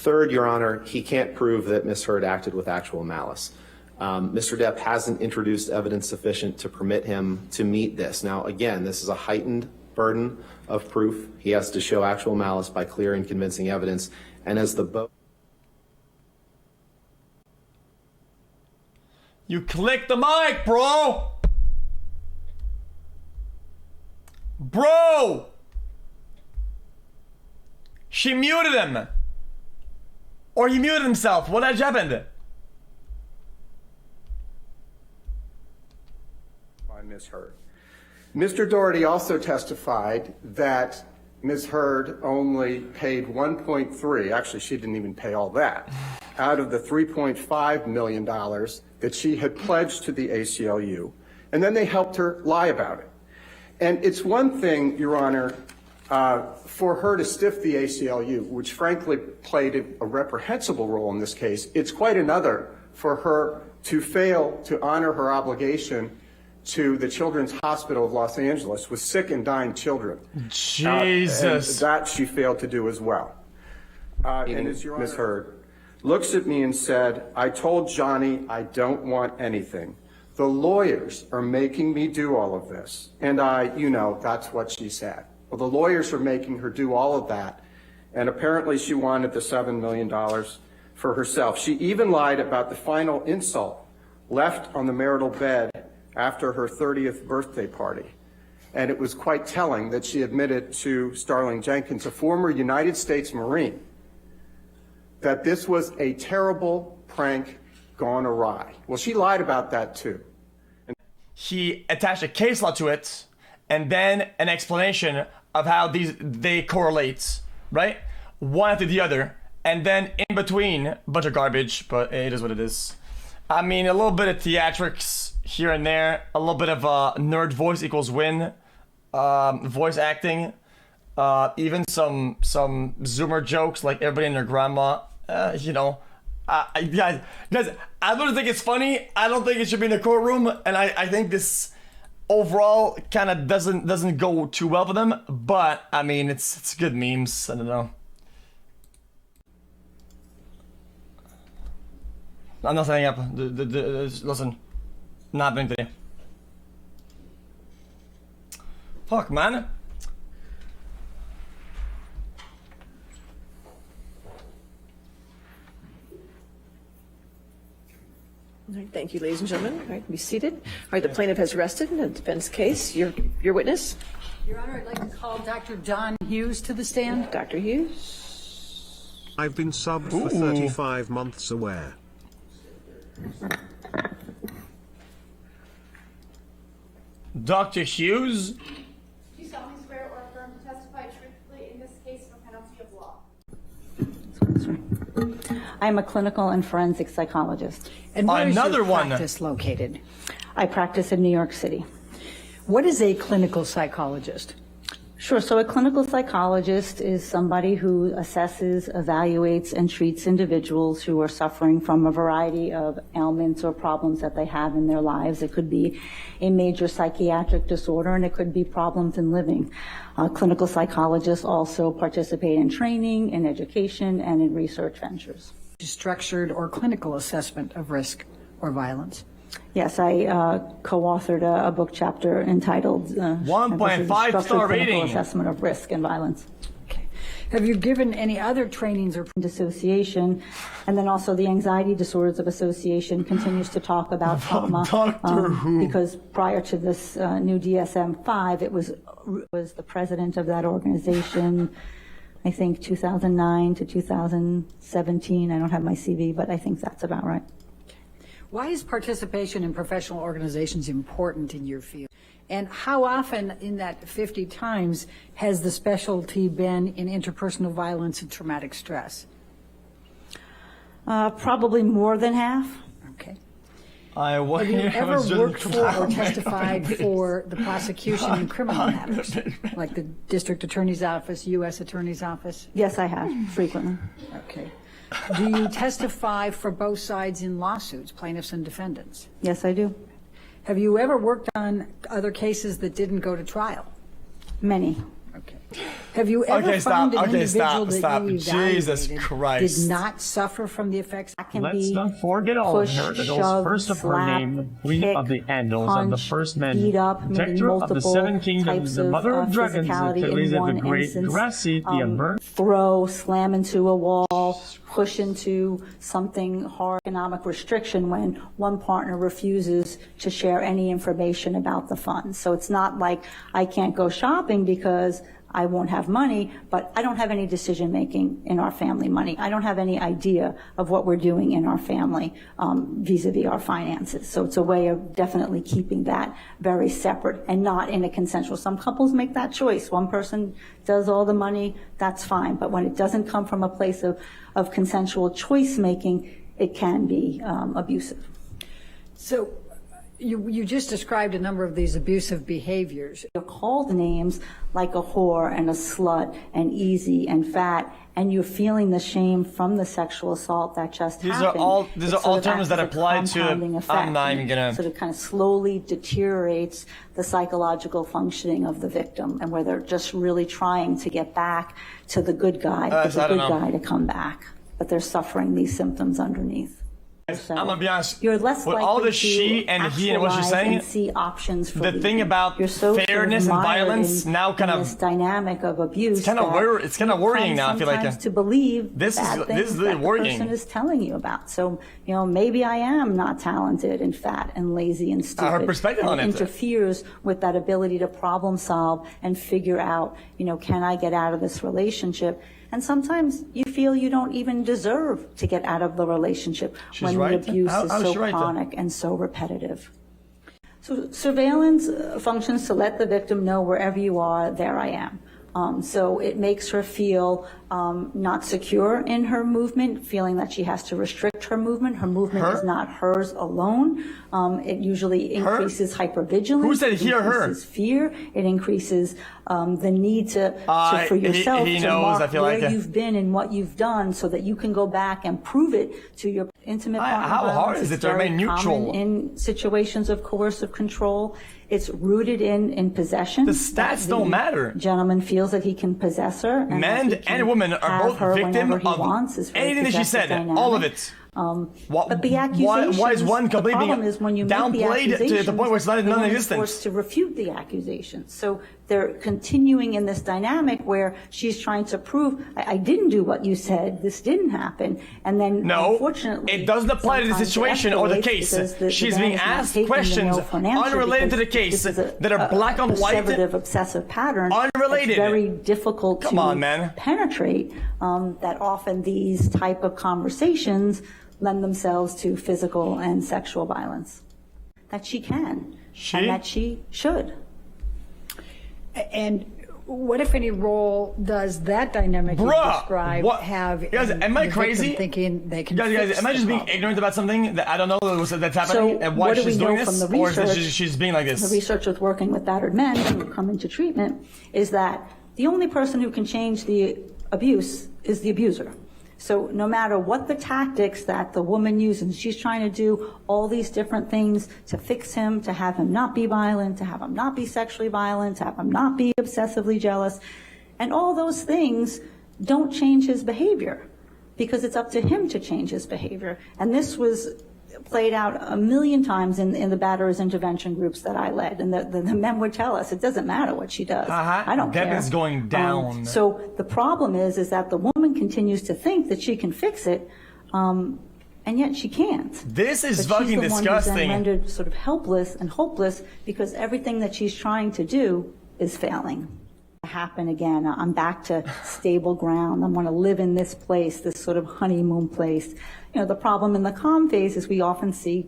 Third, Your Honor, he can't prove that Ms. Heard acted with actual malice. Mr. Depp hasn't introduced evidence sufficient to permit him to meet this. Now, again, this is a heightened burden of proof. He has to show actual malice by clear and convincing evidence. And as the You click the mic, bro! Bro! She muted him! Or he muted himself. What had happened? By Ms. Heard. Mr. Doherty also testified that Ms. Heard only paid 1.3, actually she didn't even pay all that, out of the $3.5 million that she had pledged to the ACLU, and then they helped her lie about it. And it's one thing, Your Honor, for her to stiff the ACLU, which frankly played a reprehensible role in this case. It's quite another for her to fail to honor her obligation to the Children's Hospital of Los Angeles with sick and dying children. Jesus. And that she failed to do as well. And as Ms. Heard looks at me and said, I told Johnny I don't want anything. The lawyers are making me do all of this. And that's what she said. Well, the lawyers are making her do all of that. And apparently she wanted the $7 million for herself. She even lied about the final insult left on the marital bed after her 30th birthday party. And it was quite telling that she admitted to Starling Jenkins, a former United States Marine, that this was a terrible prank gone awry. Well, she lied about that too. He attached a case law to it, and then an explanation of how they correlate, right? One after the other, and then in between, a bunch of garbage, but it is what it is. I mean, a little bit of theatrics here and there, a little bit of nerd voice equals win, voice acting, even some Zoomer jokes like everybody and their grandma, guys, I don't think it's funny. I don't think it should be in the courtroom, and I think this overall kind of doesn't go too well for them. But I mean, it's good memes. I don't know. I'm not setting up. Listen, not happening today. Fuck, man. All right, thank you, ladies and gentlemen. All right, be seated. All right, the plaintiff has rested in the defense case. Your witness? Your Honor, I'd like to call Dr. Don Hughes to the stand. Dr. Hughes? I've been subbed for 35 months aware. Dr. Hughes? Do you solemnly swear or affirm to testify truthfully in this case for penalty of law? I am a clinical and forensic psychologist. And where is Another your one. practice located? I practice in New York City. What is a clinical psychologist? Sure. So a clinical psychologist is somebody who assesses, evaluates, and treats individuals who are suffering from a variety of ailments or problems that they have in their lives. It could be a major psychiatric disorder, and it could be problems in living. Clinical psychologists also participate in training, in education, and in research ventures. Structured or clinical assessment of risk or violence? Yes, I co-authored a book chapter entitled 1.5-star rating. Assessment of Risk and Violence. Okay. Have you given any other trainings or Dissociation, and then also the Anxiety Disorders of Association continues to talk about trauma. Doctor Who. Because prior to this new DSM-5, it was the president of that organization, I think 2009 to 2017. I don't have my CV, but I think that's about right. why is participation in professional organizations important in your field? And how often in that 50 times has the specialty been in interpersonal violence and traumatic stress? Probably more than half. Okay. Have you ever worked for or testified for the prosecution in criminal matters, like the district attorney's office, U.S. attorney's office? Yes, I have, frequently. Okay. Do you testify for both sides in lawsuits, plaintiffs and defendants? Yes, I do. Have you ever worked on other cases that didn't go to trial? Many. Okay. Have you ever Okay, found stop. an Okay, individual stop. that you Jesus evaluated Christ. did not suffer from the effects? That can Let's be not forget all push, of her titles. shove, First of her slap, name, Queen kick, of the Andals of the punch, First Men, beat up, meaning Protector of the multiple Seven Kingdoms, types the Mother of Dragons, the physicality in Khaleesi of one the Great, instance. Grass Seed, the Unburned. Throw, slam into a wall, push into something hard, economic restriction when one partner refuses to share any information about the funds. So it's not like I can't go shopping because I won't have money, but I don't have any decision making in our family money. I don't have any idea of what we're doing in our family vis-a-vis our finances. So it's a way of definitely keeping that very separate and not in a consensual. Some couples make that choice. One person does all the money, that's fine. But when it doesn't come from a place of consensual choice making, it can be abusive. So you just described a number of these abusive behaviors. You're called names like a whore and a slut and easy and fat, and you're feeling the shame from the sexual assault that just happened. These are all terms that apply to. I'm not even gonna. So it kind of slowly deteriorates the psychological functioning of the victim, and where they're just really trying to get back to the good guy, to come back, but they're suffering these symptoms underneath. So I'm gonna be honest. you're less with likely all the to she and he and what she's actualize saying, and see options for the thing about you're so fairness and violence now kind of this dynamic of abuse. It's kind of worrying now. I feel like sometimes to believe this is really that worrying. the person is telling you about. So maybe I am not talented and fat and lazy and stupid. Her perspective on it interferes with that ability to problem solve and figure out. Can I get out of this relationship? And sometimes you feel you don't even deserve to get out of the relationship when the abuse is so chronic and so repetitive. So surveillance functions to let the victim know wherever you are, there I am. So it makes her feel not secure in her movement, feeling that she has to restrict her movement. Her movement is not hers alone. It usually increases hypervigilance. Who said he or her? It increases fear. It increases the need for yourself he to knows, mark where you've been and what you've done so that you can go back and prove it to your intimate partner. How hard is it to remain neutral? In situations of coercive control, it's rooted in possession. The stats don't matter. Gentleman feels that he can possess her. Men and women are both victim of anything that she said. Dynamic. All of it. But the accusations, why is one completely the problem is when you downplayed to the point where it's not non-existent? Forced to refute the accusations. So they're continuing in this dynamic where she's trying to prove, I didn't do what you said, this didn't happen. And then, unfortunately, it doesn't apply to the situation or the case. She's being asked questions unrelated to the case that are black on white. Obsessive pattern. Unrelated. It's very difficult to penetrate. That often these type of conversations lend themselves to physical and sexual violence. That she can. And that she should. And what, if any, role does that dynamic you describe have? Guys, am I crazy? Thinking they can guys, am I just being ignorant about something that I don't know that's happening and why she's doing this? Or is it she's being like this? The research with working with battered men who come into treatment is that the only person who can change the abuse is the abuser. So no matter what the tactics that the woman uses, she's trying to do all these different things to fix him, to have him not be violent, to have him not be sexually violent, to have him not be obsessively jealous. And all those things don't change his behavior because it's up to him to change his behavior. And this was played out a million times in the batterers intervention groups that I led. And the men would tell us, it doesn't matter what she does. I don't care. Depp is going down. So the problem is that the woman continues to think that she can fix it, and yet she can't. This is but fucking she's the disgusting. One who's then rendered sort of helpless and hopeless because everything that she's trying to do is failing. Happen again. I'm back to stable ground. I want to live in this place, this sort of honeymoon place. The problem in the calm phase is we often see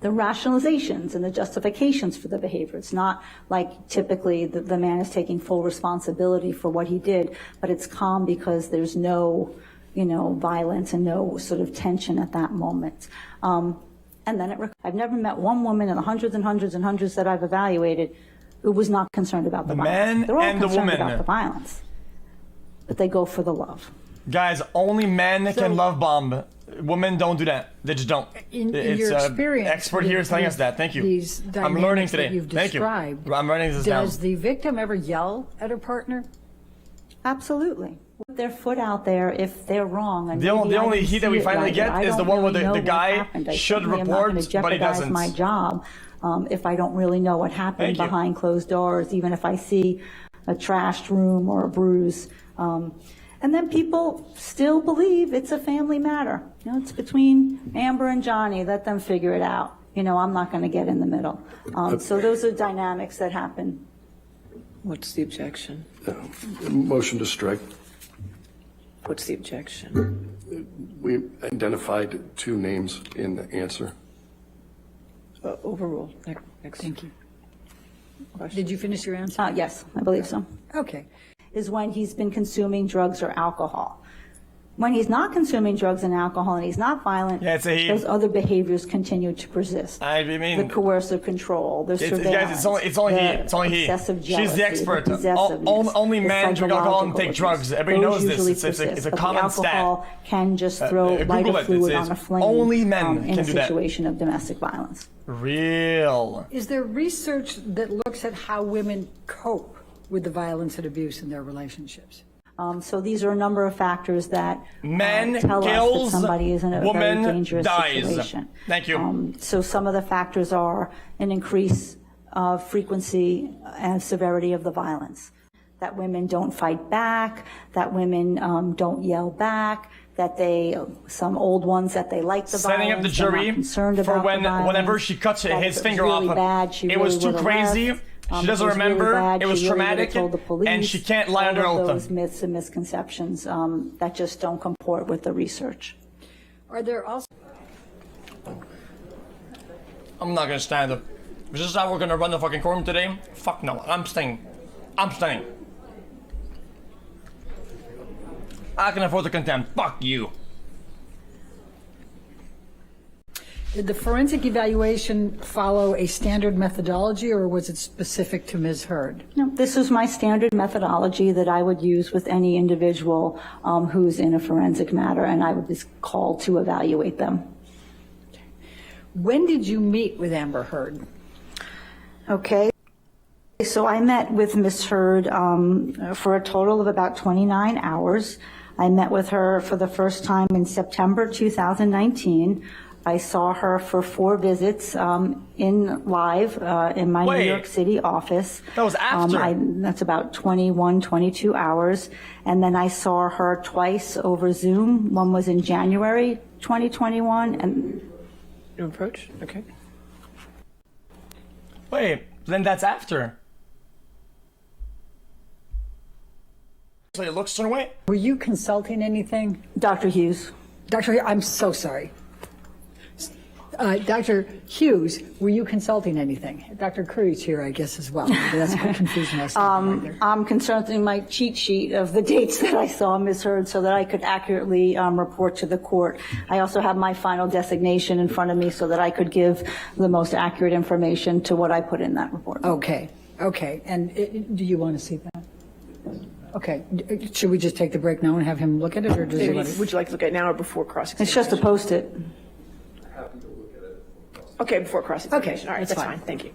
the rationalizations and the justifications for the behavior. It's not like typically the man is taking full responsibility for what he did, but it's calm because there's no, violence and no sort of tension at that moment. And then I've never met one woman in the hundreds and hundreds and hundreds that I've evaluated who was not concerned about the violence. They're all concerned about the violence, but they go for the love. Guys, only men can love bomb. Women don't do that. They just don't. In your experience, expert here is telling us that. Thank you. I'm learning today. You've Thank you. described, I'm writing this down. Does the victim ever yell at her partner? Absolutely. Put their foot out there if they're wrong. And The only maybe I didn't heat that we see it finally right, get I is the don't one where really the know what guy happened. I should certainly am not report, gonna but he jeopardize doesn't. my job if I don't really know what happened Thank you. behind closed doors, even if I see a trashed room or a bruise. And then people still believe it's a family matter. You know, it's between Amber and Johnny. Let them figure it out. You know, I'm not going to get in the middle. So those are dynamics that happen. What's the objection? Motion to strike. What's the objection? We identified two names in the answer. Overruled. Next. Thank you. Did you finish your answer? Yes, I believe so. Okay. Is when he's been consuming drugs or alcohol. When he's not consuming drugs and alcohol and he's not violent, Yeah, it's a he. those other behaviors continue to persist. I mean, The coercive control, the Guys, surveillance, it's only he. the It's only he. excessive She's jealousy, the expert. the possessiveness, Only the men drink alcohol and psychological take drugs. abuse. Everybody Those knows this. usually It's a persist, but common the alcohol can just throw Google lighter it. fluid It's on a flame only men in can a do that. situation of domestic violence. Real. Is there research that looks at how women cope with the violence and abuse in their relationships? So these are a number of factors that Men tell us that kills, somebody is in a woman very dangerous dies. situation. Thank you. So some of the factors are an increase of frequency and severity of the violence, that women don't fight back, that women don't yell back, that some old ones that they like the Setting violence, up the they're not jury concerned for about when the violence, whenever she cuts that his if it finger was really off, bad, she it was really too would've crazy. left. She If it doesn't was really remember. bad, It was she really would've traumatic, told the police. and she can't lie under All of oath. those myths and misconceptions that just don't comport with the research. Are there also I'm not gonna stand up. If this is how we're gonna run the fucking courtroom today, fuck no. I'm staying. I'm staying. I can afford the contempt. Fuck you. Did the forensic evaluation follow a standard methodology, or was it specific to Ms. Heard? No, this is my standard methodology that I would use with any individual who's in a forensic matter, and I would be called to evaluate them. When did you meet with Amber Heard? Okay. So I met with Ms. Heard for a total of about 29 hours. I met with her for the first time in September 2019. I saw her for 4 visits in live in my Wait. New York City office. That was after. That's about 21, 22 hours. And then I saw her twice over Zoom. One was in January 2021 and No approach? Okay. Wait, then that's after. So it looks a certain way? Were you consulting anything? Dr. Hughes. Dr. I'm so sorry. Dr. Hughes, were you consulting anything? Dr. Curry's here, I guess, as well. That's what confusing us. I'm consulting my cheat sheet of the dates that I saw Ms. Heard so that I could accurately report to the court. I also have my final designation in front of me so that I could give the most accurate information to what I put in that report. Okay, okay. And do you want to see that? Okay. Should we just take the break now and have him look at it, or does he want to? Would you like to look at it now or before cross-examination? It's just to post it. Okay, before cross-examination. Okay, All right, that's that's fine. fine. Thank you.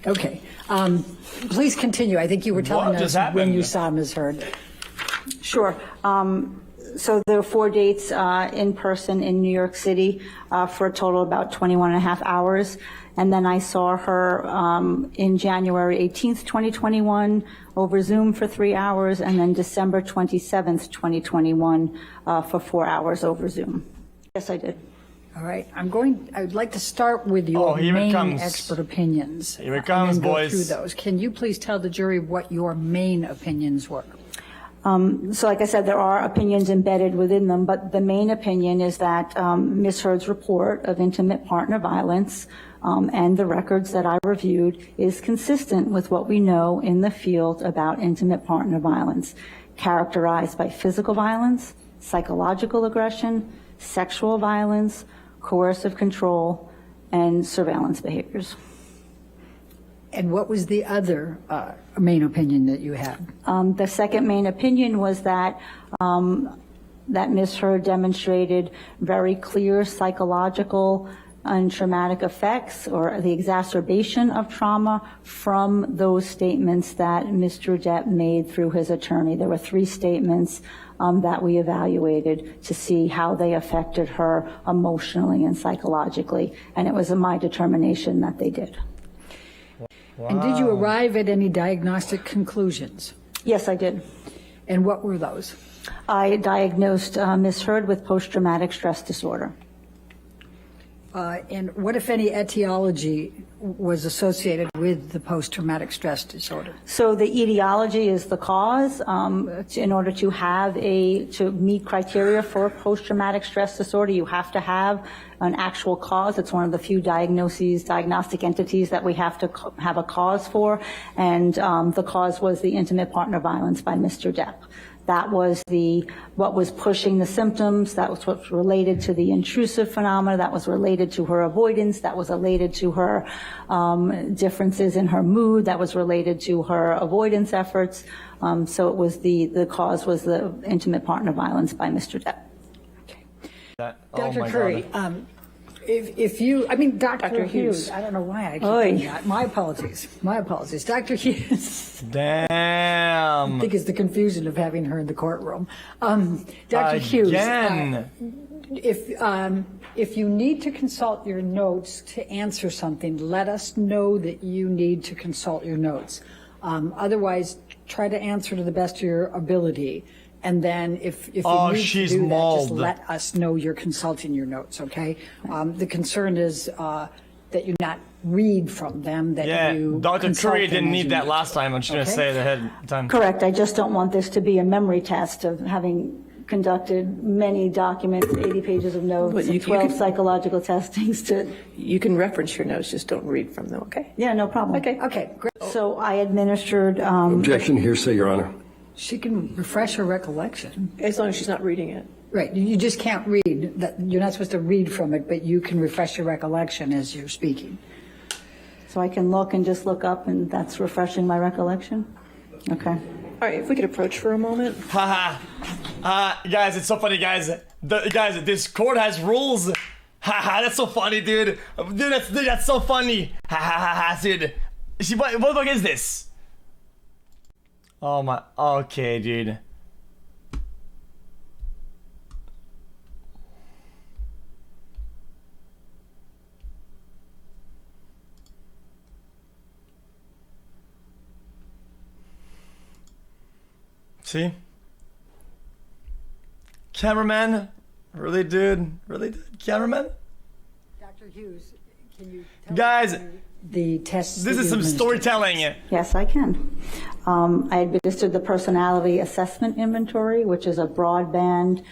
Okay. Please continue. I think you were telling What us just when happened? you saw Ms. Heard. Sure. So there were 4 dates in person in New York City for a total of about 21 and a half hours. And then I saw her in January 18th, 2021 over Zoom for 3 hours, and then December 27th, 2021 for 4 hours over Zoom. Yes, I did. All right. I'd like to start with your here it main comes. expert opinions. Here it comes, and then boys. go through those. Can you please tell the jury what your main opinions were? So like I said, there are opinions embedded within them, but the main opinion is that Ms. Heard's report of intimate partner violence and the records that I reviewed is consistent with what we know in the field about intimate partner violence, characterized by physical violence, psychological aggression, sexual violence, coercive control, and surveillance behaviors. And what was the other main opinion that you had? The second main opinion was that that Ms. Heard demonstrated very clear psychological and traumatic effects or the exacerbation of trauma from those statements that Mr. Depp made through his attorney. There were 3 statements that we evaluated to see how they affected her emotionally and psychologically, and it was my determination that they did. Wow. And did you arrive at any diagnostic conclusions? Yes, I did. And what were those? I diagnosed Ms. Heard with post-traumatic stress disorder. And what, if any, etiology was associated with the post-traumatic stress disorder? So the etiology is the cause. In order to meet criteria for post-traumatic stress disorder, you have to have an actual cause. It's one of the few diagnostic entities that we have to have a cause for. And the cause was the intimate partner violence by Mr. Depp. That was what was pushing the symptoms. That was what was related to the intrusive phenomena. That was related to her avoidance. That was related to her differences in her mood. That was related to her avoidance efforts. So it was the cause was the intimate partner violence by Mr. Depp. Dr. Curry, Dr. Hughes, I don't know why I keep doing that. My apologies. Dr. Hughes. Damn. I think it's the confusion of having her in the courtroom. Dr. Hughes. Again. If you need to consult your notes to answer something, let us know that you need to consult your notes. Otherwise, try to answer to the best of your ability. And then if you need to do that, just let us know you're consulting your notes, okay? The concern is that you not read from them, that you Dr. Curry didn't need that last time. I'm just going to say it ahead of time. Correct. I just don't want this to be a memory test of having conducted many documents, 80 pages of notes, and 12 psychological testings to... You can reference your notes, just don't read from them, okay? Yeah, no problem. Okay, great. So I administered... Objection, hearsay, Your Honor. She can refresh her recollection. As long as she's not reading it. Right. You just can't read. You're not supposed to read from it, but you can refresh your recollection as you're speaking. So I can look and just look up, and that's refreshing my recollection? Okay. All right, if we could approach for a moment. Guys, it's so funny, guys. Guys, this court has rules. That's so funny, dude. That's so funny. Dude. What the fuck is this? Oh my, okay, dude. See? Cameraman? Really, dude? Really, dude? Cameraman? Dr. Hughes, can you tell Guys, the test? This is some storytelling. Yes, I can. I administered the Personality Assessment Inventory, which is a broadband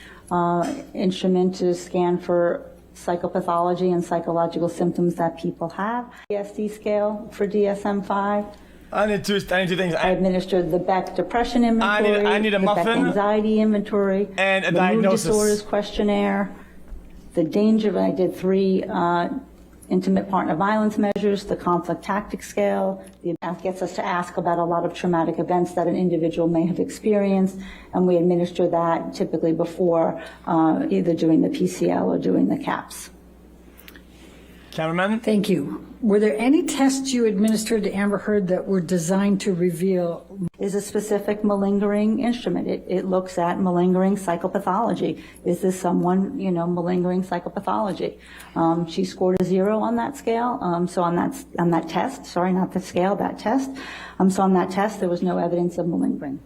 instrument to scan for psychopathology and psychological symptoms that people have. PTSD scale for DSM-5. I need two things. I administered the Beck Depression Inventory. I need a muffin. The Beck Anxiety Inventory. And a the diagnosis. Mood Disorders Questionnaire. The danger, I did 3 intimate partner violence measures, the conflict tactic scale. That gets us to ask about a lot of traumatic events that an individual may have experienced, and we administer that typically before either doing the PCL or doing the CAPS. Cameraman? Thank you. Were there any tests you administered to Amber Heard that were designed to reveal? Is a specific malingering instrument. It looks at malingering psychopathology. Is this someone, malingering psychopathology? She scored a 0 on that scale. So on that test, sorry, not the scale, that test. So on that test, there was no evidence of malingering.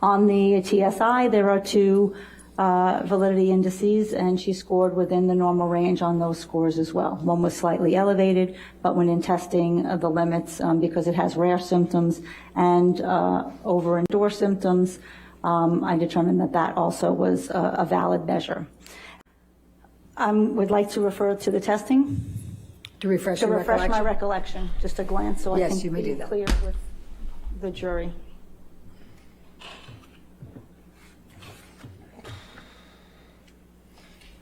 On the TSI, there are 2 validity indices, and she scored within the normal range on those scores as well. One was slightly elevated, but when in testing the limits, because it has rare symptoms and over-endure symptoms, I determined that also was a valid measure. I would like to refer to the testing. To refresh your recollection? My recollection, just a glance so I can be clear with the jury.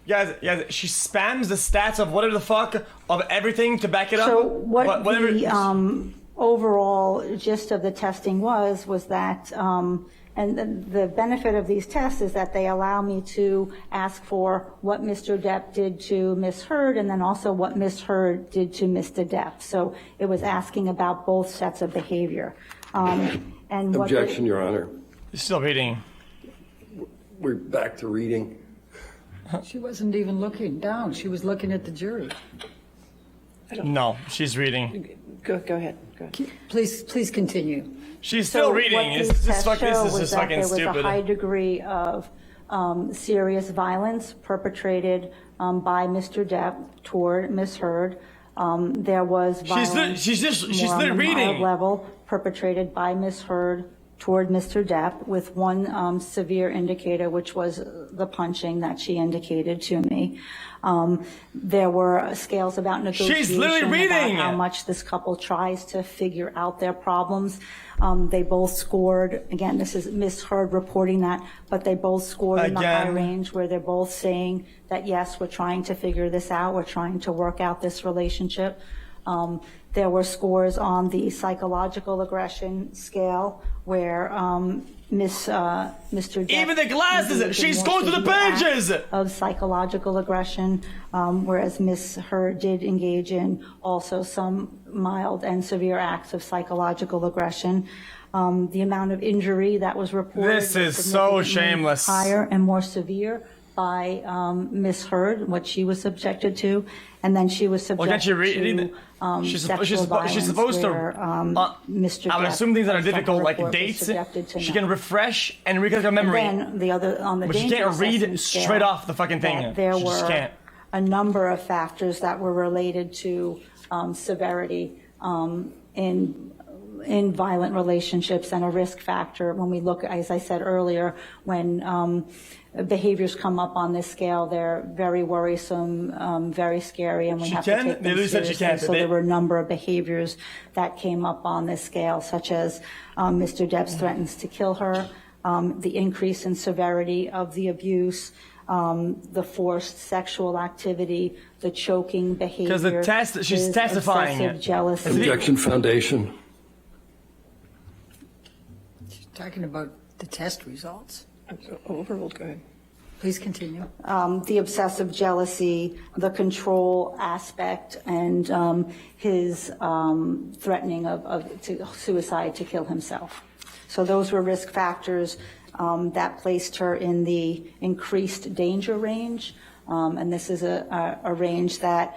Guys, she spams the stats of whatever the fuck of everything to back it up. So what the overall gist of the testing was that And the benefit of these tests is that they allow me to ask for what Mr. Depp did to Ms. Heard, and then also what Ms. Heard did to Mr. Depp. So it was asking about both sets of behavior. And Objection, Your Honor. Still reading. We're back to reading. She wasn't even looking down. She was looking at the jury. No, she's reading. Go ahead. Go ahead. Please continue. She's still reading. What It's these just tests show this is was just that fucking there was stupid. a high degree of serious violence perpetrated by Mr. Depp toward Ms. Heard. There was violence she's more on literally the reading. mild level perpetrated by Ms. Heard toward Mr. Depp, with one severe indicator, which was the punching that she indicated to me. There were scales about negotiation, She's literally reading. about how much this couple tries to figure out their problems. They both scored, again, this is Ms. Heard reporting that, but they both scored in the high Again. range where they're both saying that, yes, we're trying to figure this out, we're trying to work out this relationship. There were scores on the psychological aggression scale where Mr. Depp Even the glasses, engaged in she's more going through the severe acts pages. of psychological aggression, whereas Ms. Heard did engage in also some mild and severe acts of psychological aggression. The amount of injury that was reported This was is so significantly shameless. higher and more severe by Ms. Heard, what she was subjected to, and then she was Well, can't subjected you read? to She's sexual violence supposed to. where, Mr. I would Depp, assume things that are based on her difficult, like report, was dates. subjected to She no. can refresh and recall her memory, And then the other, on the but she danger can't read assessment scale, straight off the fucking thing. that there She just were can't. a number of factors that were related to severity in violent relationships, and a risk factor. When we look, as I said earlier, when behaviors come up on this scale, they're very worrisome, very scary, and we She have can? to take They them literally said she seriously. can't. So They- there were a number of behaviors that came up on this scale, such as Mr. Depp threatens to kill her, the increase in severity of the abuse, the forced sexual activity, the choking behavior. Because the test, she's his testifying. excessive jealousy. Objection, Foundation. She's talking about the test results. Overruled, go ahead. Please continue. The obsessive jealousy, the control aspect, and his threatening of suicide to kill himself. So those were risk factors that placed her in the increased danger range. And this is a range that,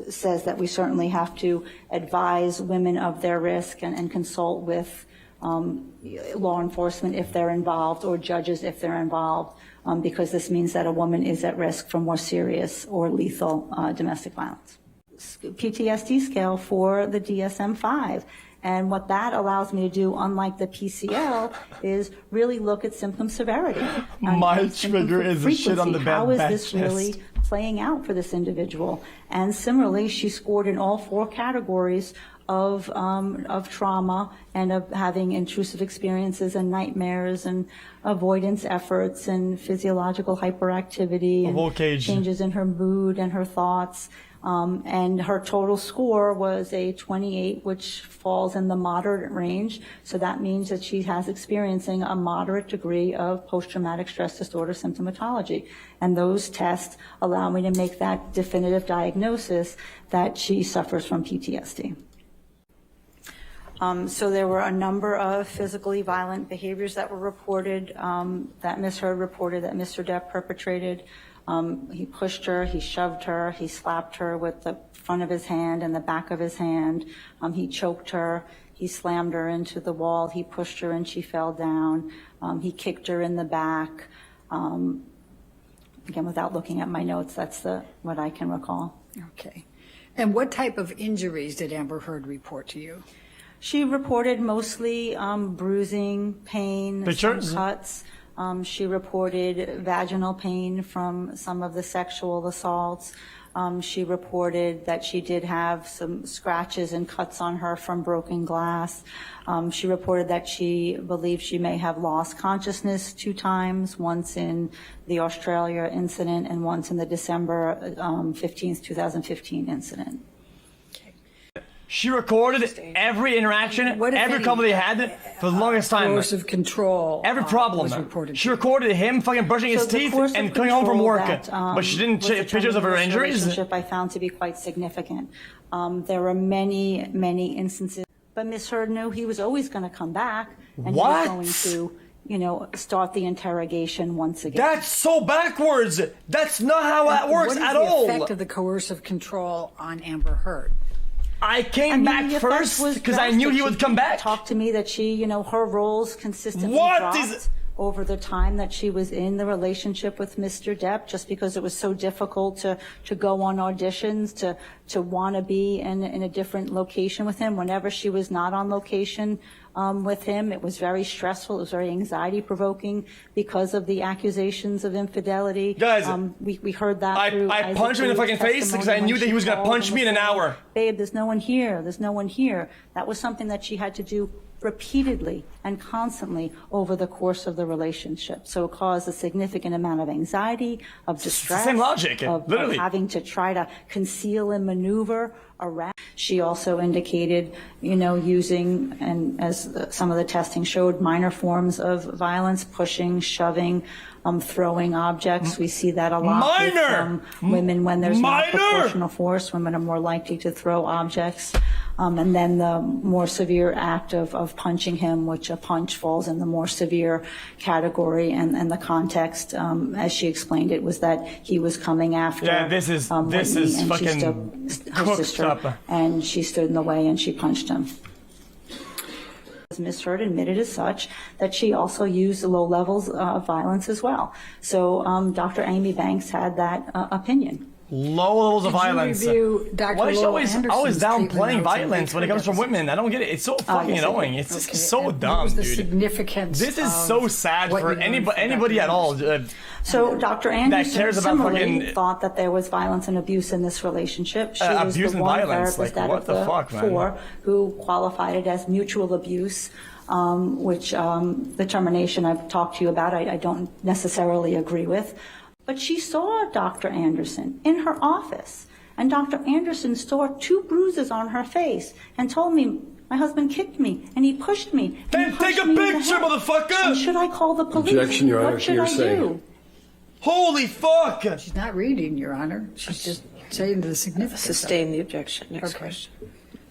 says that we certainly have to advise women of their risk and consult with law enforcement if they're involved, or judges if they're involved, because this means that a woman is at risk for more serious or lethal domestic violence. PTSD scale for the DSM-5. And what that allows me to do, unlike the PCL, is really look at symptom severity. My and symptom trigger is the shit on the frequency. How is bad this chest. really playing out for this individual? And similarly, she scored in all 4 categories of trauma and of having intrusive experiences and nightmares and avoidance efforts and physiological hyperactivity and changes in her mood and her thoughts. And her total score was a 28, which falls in the moderate range. So that means that she has experiencing a moderate degree of post-traumatic stress disorder symptomatology. And those tests allow me to make that definitive diagnosis that she suffers from PTSD. So there were a number of physically violent behaviors that were reported, that Ms. Heard reported that Mr. Depp perpetrated. He pushed her, he shoved her, he slapped her with the front of his hand and the back of his hand. He choked her, he slammed her into the wall, he pushed her and she fell down. He kicked her in the back. Again, without looking at my notes, that's what I can recall. Okay. And what type of injuries did Amber Heard report to you? She reported mostly bruising, pain, some cuts. She reported vaginal pain from some of the sexual assaults. She reported that she did have some scratches and cuts on her from broken glass. She reported that she believed she may have lost consciousness 2 times, once in the Australia incident and once in the December 15th, 2015 incident. She recorded every interaction, What, if every any, problem they had for the longest time. Coercive control. Every was problem. reported. She recorded him fucking brushing his So the teeth course of and coming home from control work. that, But she didn't was take pictures of her determined in this injuries. relationship I found to be quite significant. There were many, many instances, but Ms. Heard knew he was always going to come back, and What? he was going to, start the interrogation once again. That's so backwards. That's not how that works at What is all. the effect of the coercive control on Amber Heard? I came the back effect first was because I knew drastic. he would come back. Talked to me that she, her roles consistently What dropped is- over the time that she was in the relationship with Mr. Depp, just because it was so difficult to go on auditions, to want to be in a different location with him. Whenever she was not on location with him, it was very stressful. It was very anxiety provoking because of the accusations of infidelity. Guys, we heard that. through I Isaac punched him in the Lee's fucking face because I testimony knew when that he she was going to called punch on me in the an phone. hour. Babe, there's no one here. There's no one here. That was something that she had to do repeatedly and constantly over the course of the relationship. So it caused a significant amount of anxiety, of distress, same logic, of literally. having to try to conceal and maneuver around. She also indicated, using, and as some of the testing showed, minor forms of violence, pushing, shoving, throwing objects. We see that a lot Minor! with women when there's not Minor! proportional force. Women are more likely to throw objects. And then the more severe act of punching him, which a punch falls in the more severe category. And the context, as she explained it, was that he was coming after. Yeah, this is Whitney, and fucking her cooked sister, up. and she stood in the way and she punched him. Ms. Heard admitted as such that she also used low levels of violence as well. So Dr. Amy Banks had that opinion. Low levels of Did you violence. review Dr. Why is she Laura always Anderson's treatment downplaying notes violence and when it comes from depositions? women? I don't get it. It's so fucking yes, I annoying. did. It's just Okay, so and dumb, what was the dude. significance This is of so sad what for you learned from anybody Dr. at all. So Dr. Anderson cares about similarly fucking- thought that there was violence and abuse in this relationship. She was abuse the and one violence, therapist like, out what of the the fuck, man? four who qualified it as mutual abuse, which the termination I've talked to you about, I don't necessarily agree with. But she saw Dr. Anderson in her office, and Dr. Anderson saw 2 bruises on her face and told me, my husband kicked me and he pushed me. and Then he take punched a me in the picture, head. motherfucker! And should I call the police? Objection, Your Honor, What should you're I saying. do? Holy fuck! She's not reading, Your Honor. She's just saying the significance. of it. Sustain the objection. Next Okay. question.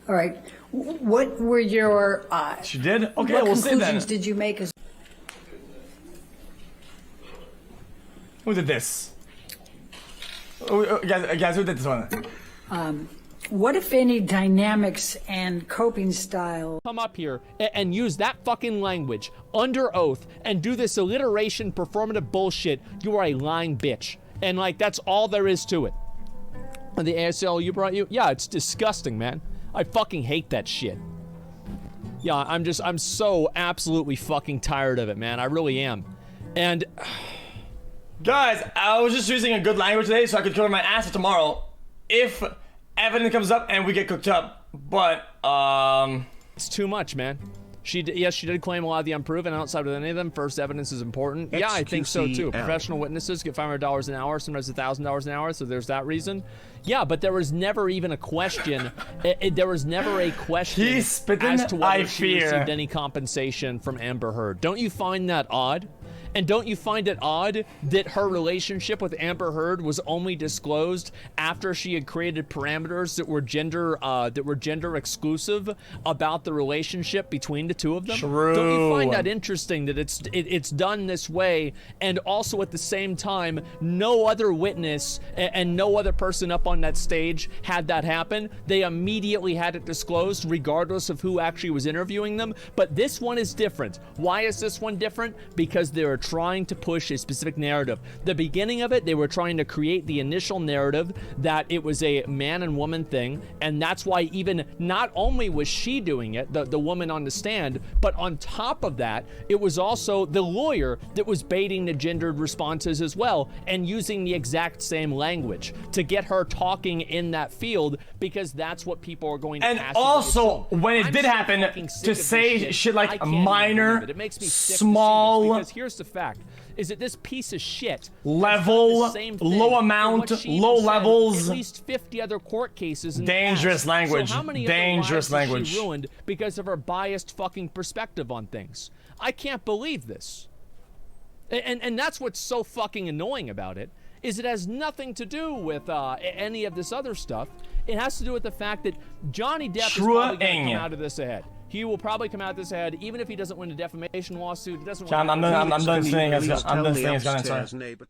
All right. What were your She did? Okay, what we'll see then. conclusions did you make as Who did this? Guys, who did this one? what, if any, dynamics and coping style come up here and use that fucking language under oath and do this alliteration performative bullshit, you are a lying bitch. And like, that's all there is to it. And the ASLU brought you? Yeah, it's disgusting, man. I fucking hate that shit. Yeah, I'm so absolutely fucking tired of it, man. I really am. And Guys, I was just using a good language today so I could cover my ass for tomorrow if evidence comes up and we get cooked up. But, it's too much, man. Yes, she did claim a lot of the unproven. Outside of any of them, first evidence is important. Yeah, I think so too. xQcOW. Professional witnesses get $500 an hour, sometimes $1,000 an hour, so there's that reason. Yeah, but there was never even a question. There was never a question He's spitting, as to whether I she fear. received any compensation from Amber Heard. Don't you find that odd? And don't you find it odd that her relationship with Amber Heard was only disclosed after she had created parameters that were gender exclusive about the relationship between the two of them? True. Don't you find that interesting that it's done this way, and also at the same time, no other witness and no other person up on that stage had that happen? They immediately had it disclosed, regardless of who actually was interviewing them. But this one is different. Why is this one different? Because they're trying to push a specific narrative. The beginning of it, they were trying to create the initial narrative that it was a man and woman thing, and that's why even not only was she doing it, the woman on the stand, but on top of that, it was also the lawyer that was baiting the gendered responses as well and using the exact same language to get her talking in that field, because that's what people are going to And passively also, assume. when it I'm did so happen, fucking sick to of this say shit I like can't even minor, believe it. It makes me sick to see this, small. because here's the fact. is that this piece of shit Level, has done the same thing low for amount, what she low even said levels. At least 50 other court cases. In the Dangerous past. language. So how many Dangerous other lives language. Has she ruined because of her biased fucking perspective on things? I can't believe this. And that's what's so fucking annoying about it, is it has nothing to do with any of this other stuff. It has to do with the fact that Johnny Depp is probably going to come out of this ahead. He will probably come out of this ahead, even if he doesn't win a defamation lawsuit. He doesn't. I'm done saying it's gonna answer.